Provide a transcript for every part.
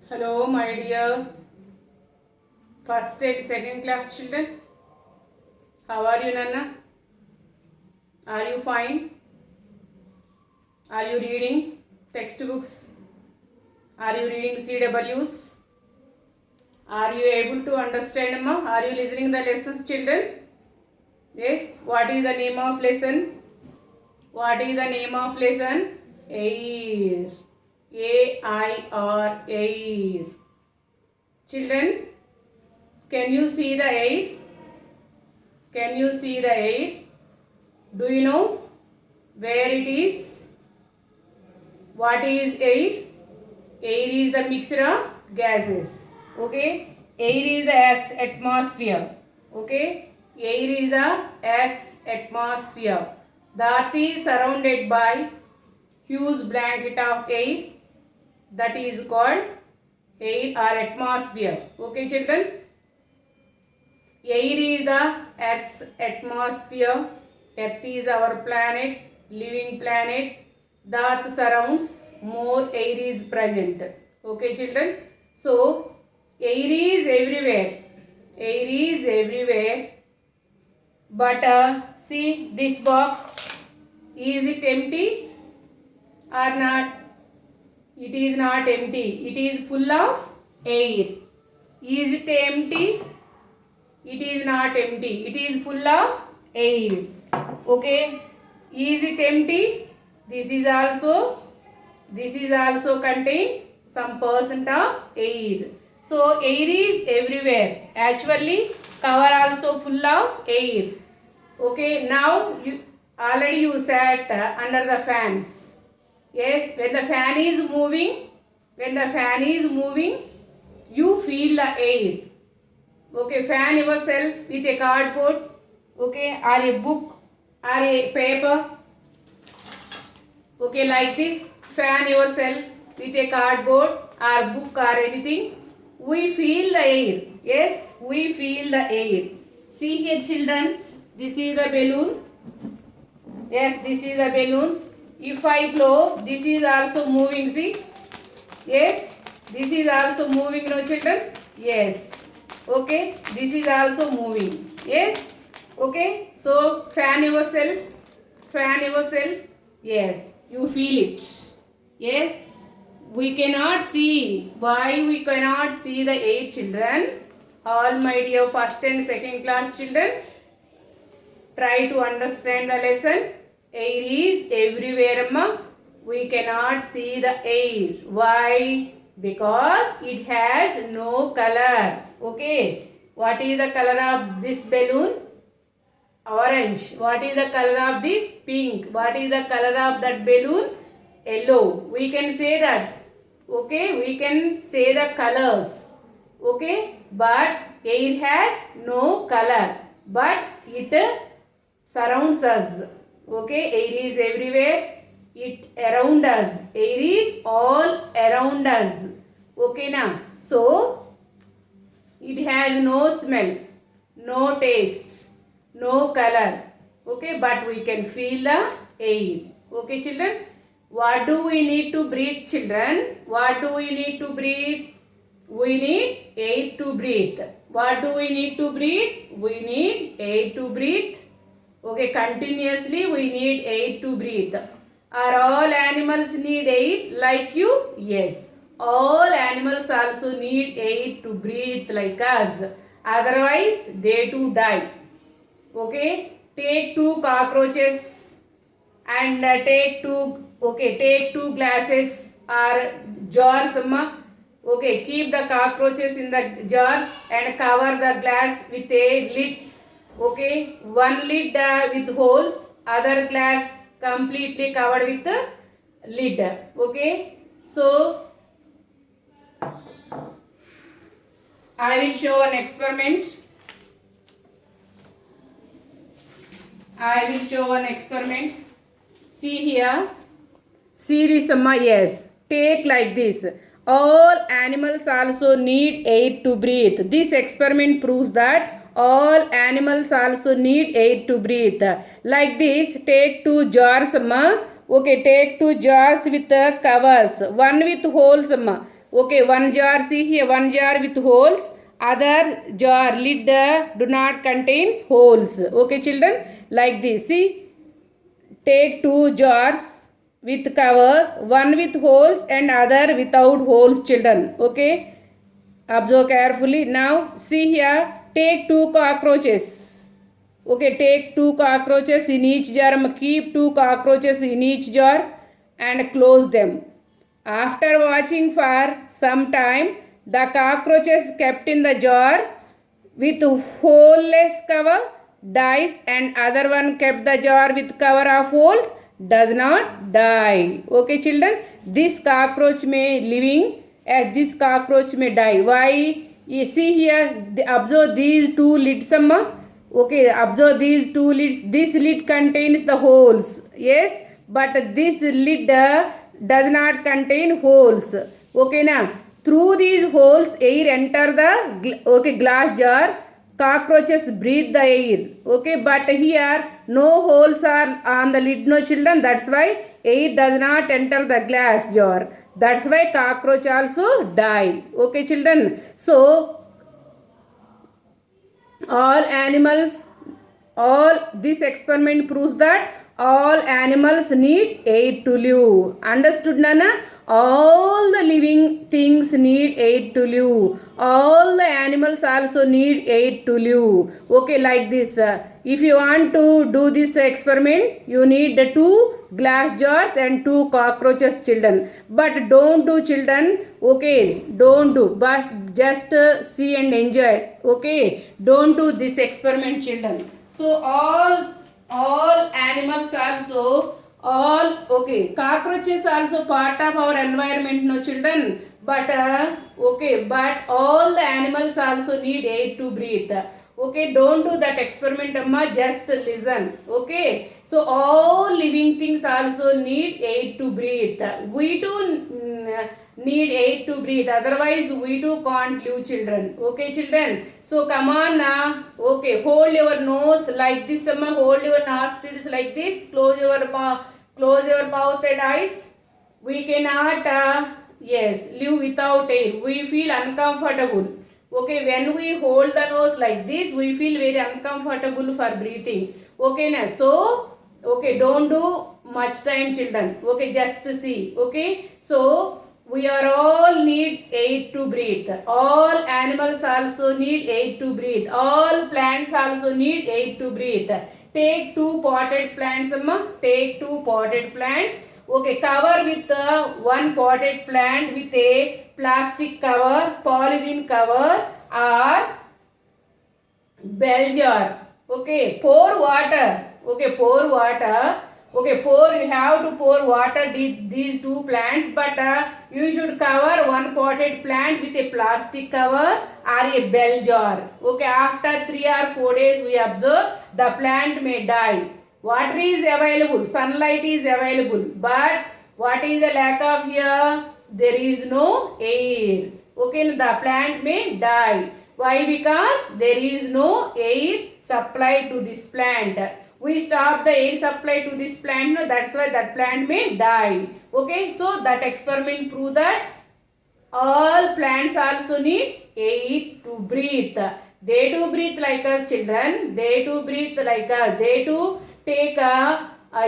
Hello, my dear first and second class children. How are you, Nana? Are you fine? Are you reading textbooks? Are you reading CWs? Are you able to understand, Amma? Are you listening the lessons, children? Yes. What is the name of lesson? What is the name of lesson? Air. A-I-R. Air. Children, can you see the air? Can you see the air? Do you know where it is? What is air? Air is the mixture of gases. Okay? Air is the Earth's atmosphere. Okay? Air is the Earth's atmosphere. The Earth is surrounded by huge blanket of air that is called air or atmosphere. Okay, children? Air is the Earth's atmosphere. Earth is our planet, living planet. The Earth surrounds, more air is present. Okay, children? So, air is everywhere. Air is everywhere. But see this box. Is it empty or not? It is not empty. It is full of air. Is it empty? It is not empty. It is full of air. Okay. Is it empty? This is also contain some percent of air. So air is everywhere. Actually, cover also full of air. Okay. Now you sat under the fans. Yes. When the fan is moving, you feel the air. Okay, fan yourself with a cardboard, okay, or a book or a paper. Okay, like this, fan yourself with a cardboard or book or anything. We feel the air. Yes, we feel the air. See here, children, this is the balloon. Yes, this is the balloon. If I blow, this is also moving, see. Yes, this is also moving, no, children? Yes. Okay, this is also moving. Yes. Okay, so fan yourself. Yes, you feel it. Yes, we cannot see. Why we cannot see the air, children? All my dear first and second class children, try to understand the lesson. Air is everywhere, amma. We cannot see the air. Why? Because it has no color. Okay. What is the color of this balloon? Orange. What is the color of this? Pink. What is the color of that balloon? Yellow. We can say that. Okay. We can say the colors. Okay. But air has no color. But it surrounds us. Okay. Air is everywhere. It around us. Air is all around us. Okay now. So, it has no smell, no taste, no color. Okay, but we can feel the air. Okay, children. What do we need to breathe, children? What do we need to breathe? We need air to breathe. What do we need to breathe? We need air to breathe. Okay, continuously we need air to breathe. Are all animals need air like you? Yes. All animals also need air to breathe like us. Otherwise, they too die. Okay. Take 2 cockroaches and take two glasses or jars. Okay. Keep the cockroaches in the jars and cover the glass with a lid. Okay. One lid with holes. Other glass completely covered with the lid. Okay. So, I will show an experiment. See here. See this, yes. Take like this. All animals also need air to breathe. This experiment proves that all animals also need air to breathe. Like this, take 2 jars, Okay, take 2 jars with covers. One with holes, Okay, one jar, see here, one jar with holes, other jar lid do not contains holes. Okay children, like this. See, take two jars with covers, one with holes and other without holes children. Okay, observe carefully. Now see here, take two cockroaches. Okay, take two cockroaches in each jar. Keep two cockroaches in each jar and close them. After watching for some time, the cockroaches kept in the jar with holeless cover dies, and other one kept the jar with cover of holes does not die. Okay children, this cockroach may living as this cockroach may die. Why? You see here, observe these two lids amma. Okay, observe these two lids. This lid contains the holes, yes, but this lid does not contain holes. Okay now, through these holes air enter the glass jar. Cockroaches breathe the air. Okay, but here no holes are on the lid, no children. That's why air does not enter the glass jar. That's why cockroach also die. Okay children, so all animals, all this experiment proves that all animals need air to live. Understood nana? All the living things need air to live. All the animals also need air to live. Okay, like this. If you want to do this experiment, you need the two glass jars and two cockroaches children. But don't do children. Okay, don't do, but just see and enjoy. Okay, don't do this experiment children. So all animals also, all, okay, cockroaches also part of our environment, no children, but okay, but all the animals also need air to breathe. Okay, don't do that experiment amma, just listen. Okay, so all living things also need air to breathe. We too need air to breathe, otherwise we too can't live children. Okay children, so come on now. Okay, hold your nose like this amma, hold your nostrils like this, close your mouth and eyes. We cannot yes, live without air. We feel uncomfortable. Okay, when we hold the nose like this, we feel very uncomfortable for breathing. Okay na, so okay, don't do much time children. Okay, just see. Okay, so we are all need air to breathe. All animals also need air to breathe. All plants also need air to breathe. Take two potted plants amma, take two potted plants. Okay, cover with one potted plant with a plastic cover, polythene cover or bell jar. Okay, pour water. Okay, pour water. Okay, pour, you have to pour water these two plants, but you should cover one potted plant with a plastic cover or a bell jar. Okay, after 3 or 4 days we observe the plant may die. Water is available, sunlight is available, but what is the lack of here? There is no air. Okay, the plant may die. Why? Because there is no air supply to this plant. We stop the air supply to this plant, no, that's why that plant may die. Okay, so that experiment prove that all plants also need air to breathe. They too breathe like us children. They too breathe like us. They too take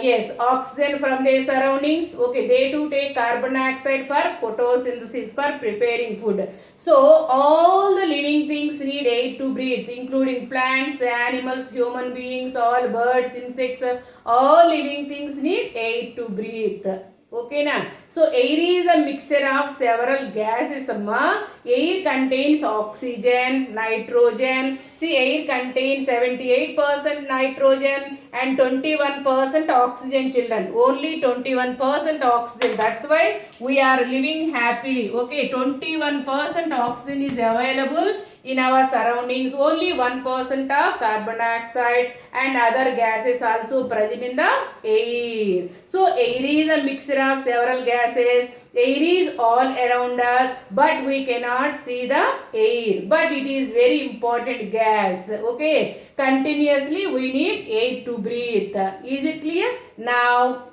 yes, oxygen from their surroundings. Okay, they too take carbon dioxide for photosynthesis, for preparing food. So all the living things need air to breathe, including plants, animals, human beings, all birds, insects, all living things need air to breathe. Okay na, so air is a mixture of several gases amma. Air contains oxygen, nitrogen. See, air contains 78% nitrogen and 21% oxygen children. Only 21% oxygen. That's why we are living happily. Okay, 21% oxygen is available in our surroundings. Only 1% of carbon dioxide and other gases also present in the air. So air is a mixture of several gases. Air is all around us, but we cannot see the air, but it is very important gas. Okay, continuously we need air to breathe. Is it clear? Now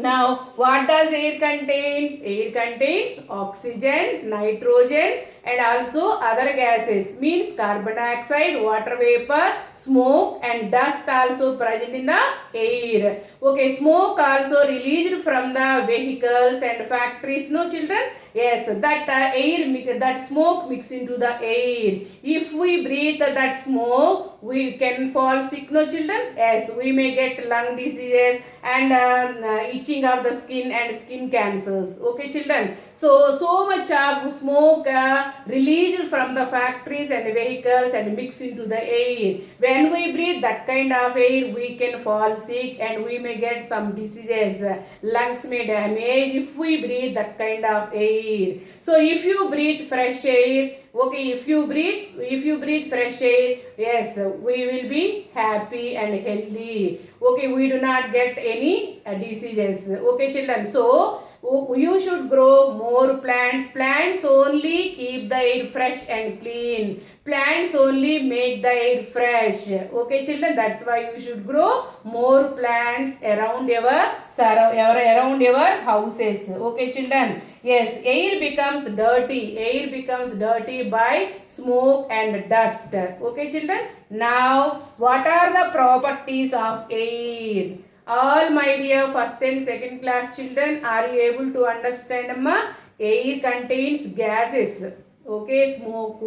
Now, what does air contains? Air contains oxygen, nitrogen, and also other gases. Means carbon dioxide, water vapor, smoke, and dust also present in the air. Okay, smoke also released from the vehicles and factories. No, children? Yes, that that smoke mix into the air. If we breathe that smoke, we can fall sick. No, children? Yes, we may get lung diseases and itching of the skin and skin cancers. Okay, children? So much of smoke released from the factories and vehicles and mix into the air. When we breathe that kind of air, we can fall sick and we may get some diseases. Lungs may damage if we breathe that kind of air. So if you breathe fresh air, okay, if you breathe fresh air, yes, we will be happy and healthy. Okay, we do not get any diseases. Okay, children. So you should grow more plants. Plants only keep the air fresh and clean. Plants only make the air fresh. Okay, children, that's why you should grow more plants around your houses. Okay, children. Yes, air becomes dirty. Air becomes dirty by smoke and dust. Okay, children. Now, what are the properties of air? All my dear first and second class children, are you able to understand, amma? Air contains gases. Okay, smoke,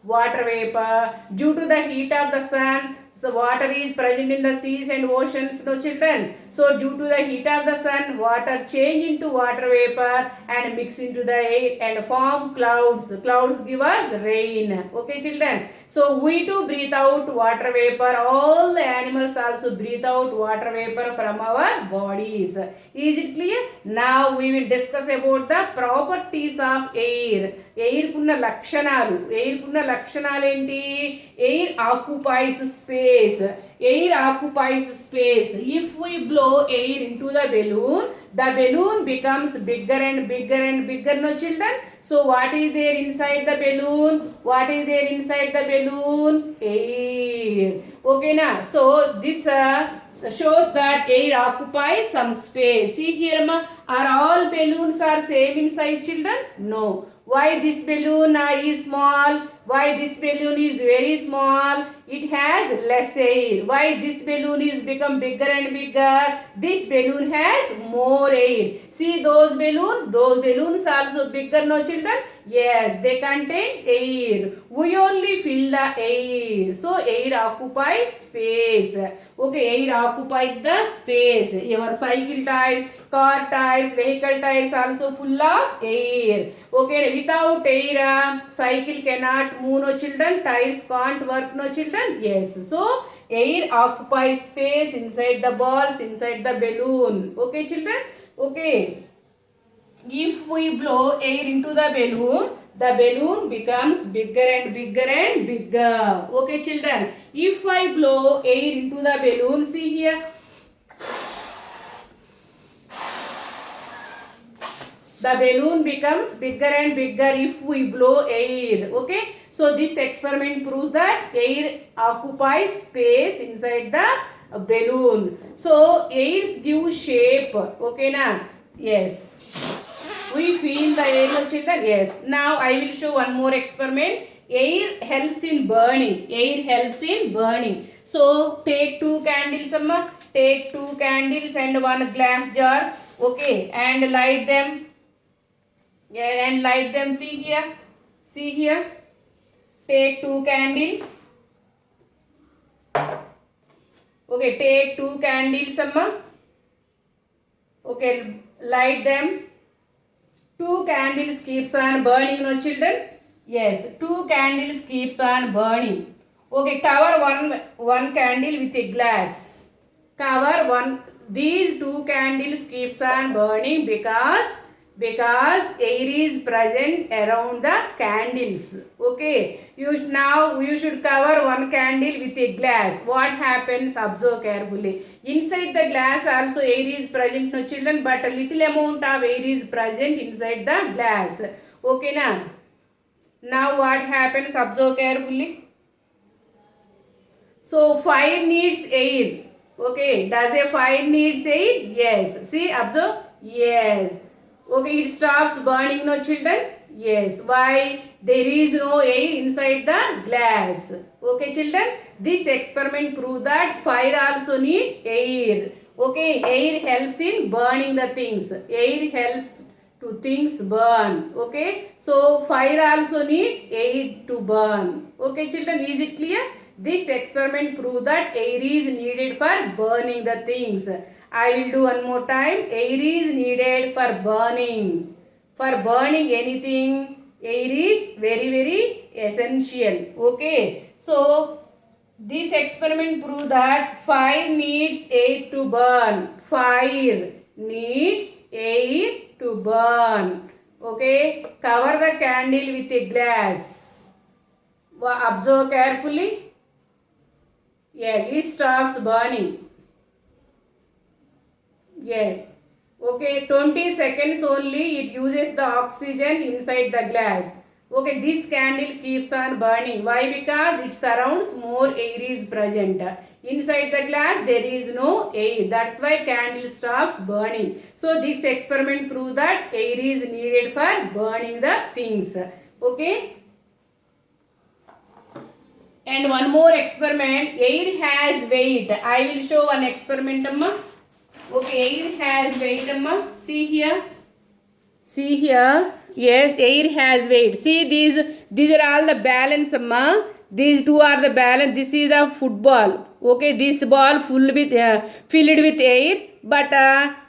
water vapor. Due to the heat of the sun, so water is present in the seas and oceans, no, children. So due to the heat of the sun, water change into water vapor and mix into the air and form clouds. Clouds give us rain. Okay, children. So we too breathe out water vapor. All the animals also breathe out water vapor from our bodies. Is it clear? Now we will discuss about the properties of air. Air kunna lakshanalu. Air kunna lakshanalu enti? Air occupies space. Air occupies space. If we blow air into the balloon becomes bigger and bigger and bigger, no, children. So what is there inside the balloon? What is there inside the balloon? Air. Okay, na. So this shows that air occupies some space. See here, ma, are all balloons are same in size, children? No. Why this balloon is small? Why this balloon is very small? It has less air. Why this balloon is become bigger and bigger? This balloon has more air. See those balloons also bigger, no, children? Yes, they contains air. We only fill the air. So air occupies space. Okay, air occupies the space. Your cycle tires, car tires, vehicle tires also full of air. Okay, without air, cycle cannot move, no, children. Tires can't work, no, children. Yes. So air occupies space inside the balls, inside the balloon. Okay, children. Okay. If we blow air into the balloon becomes bigger and bigger and bigger. Okay, children. If I blow air into the balloon, see here. The balloon becomes bigger and bigger if we blow air. Okay. So this experiment proves that air occupies space inside the balloon. So airs give shape. Okay, na? Yes. We feel the air, no, children? Yes. Now I will show one more experiment. Air helps in burning. Air helps in burning. So take two candles, amma. Take two candles and one glass jar. Okay, and light them. Yeah, and light them. See here. See here. Take two candles. Okay, take two candles, amma. Okay, light them. Two candles keeps on burning, no, children? Yes, two candles keeps on burning. Okay, cover one candle with a glass. Cover one. These two candles keeps on burning because air is present around the candles. Okay, now you should cover one candle with a glass. What happens? Observe carefully. Inside the glass also air is present, no, children, but a little amount of air is present inside the glass. Okay, now what happens? Observe carefully. So fire needs air. Okay, does a fire needs air? Yes. See, observe. Yes. Okay, it stops burning, no children? Yes. Why? There is no air inside the glass. Okay, children? This experiment proves that fire also need air. Okay, air helps in burning the things. Air helps to things burn. Okay, so fire also need air to burn. Okay, children, is it clear? This experiment proves that air is needed for burning the things. I will do one more time. Air is needed for burning. For burning anything, air is very, very essential. Okay. So, this experiment proves that fire needs air to burn. Fire needs air to burn. Okay. Cover the candle with a glass. Observe carefully. Yeah, it stops burning. Yeah. Okay, 20 seconds only it uses the oxygen inside the glass. Okay, this candle keeps on burning. Why? Because it surrounds more air is present. Inside the glass there is no air. That's why candle stops burning. So this experiment proves that air is needed for burning the things. Okay. And one more experiment. Air has weight. I will show one experiment, amma. Okay, air has weight, amma. See here. See here. Yes, air has weight. See these are all the balance, amma. These two are the balance. This is the football. Okay, this ball filled with air, but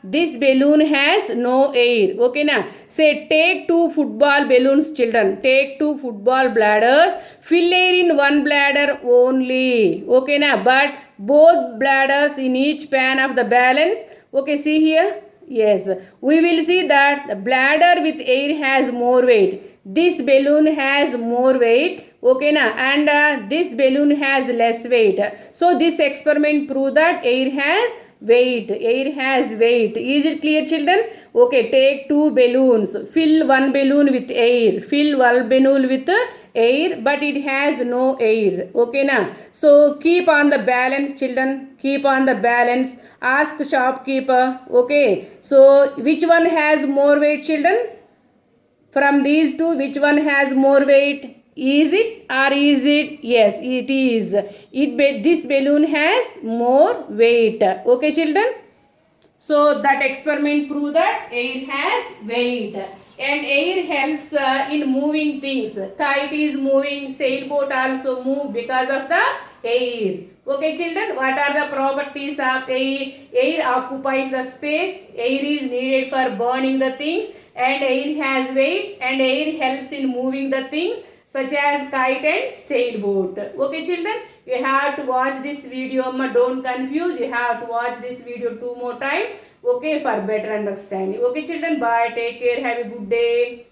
this balloon has no air. Okay, na. Say take two football balloons, children. Take two football bladders. Fill air in one bladder only. Okay, na. But both bladders in each pan of the balance. Okay, see here. Yes, we will see that the bladder with air has more weight. This balloon has more weight. Okay, na? And this balloon has less weight. So this experiment proves that air has weight. Air has weight. Is it clear, children? Okay, take two balloons. Fill one balloon with air. Fill one balloon with air, but it has no air. Okay, na? So keep on the balance, children. Keep on the balance. Ask shopkeeper. Okay, so which one has more weight, children? From these two, which one has more weight? Is it or is it? Yes, it is. This balloon has more weight. Okay, children? So that experiment proves that air has weight. And air helps in moving things. Kite is moving, sailboat also move because of the air. Okay, children, what are the properties of air? Air occupies the space. Air is needed for burning the things, and air has weight, and air helps in moving the things such as kite and sailboat. Okay, children, you have to watch this video. Don't confuse. You have to watch this video 2 more times. Okay, for better understanding. Okay, children, bye. Take care. Have a good day.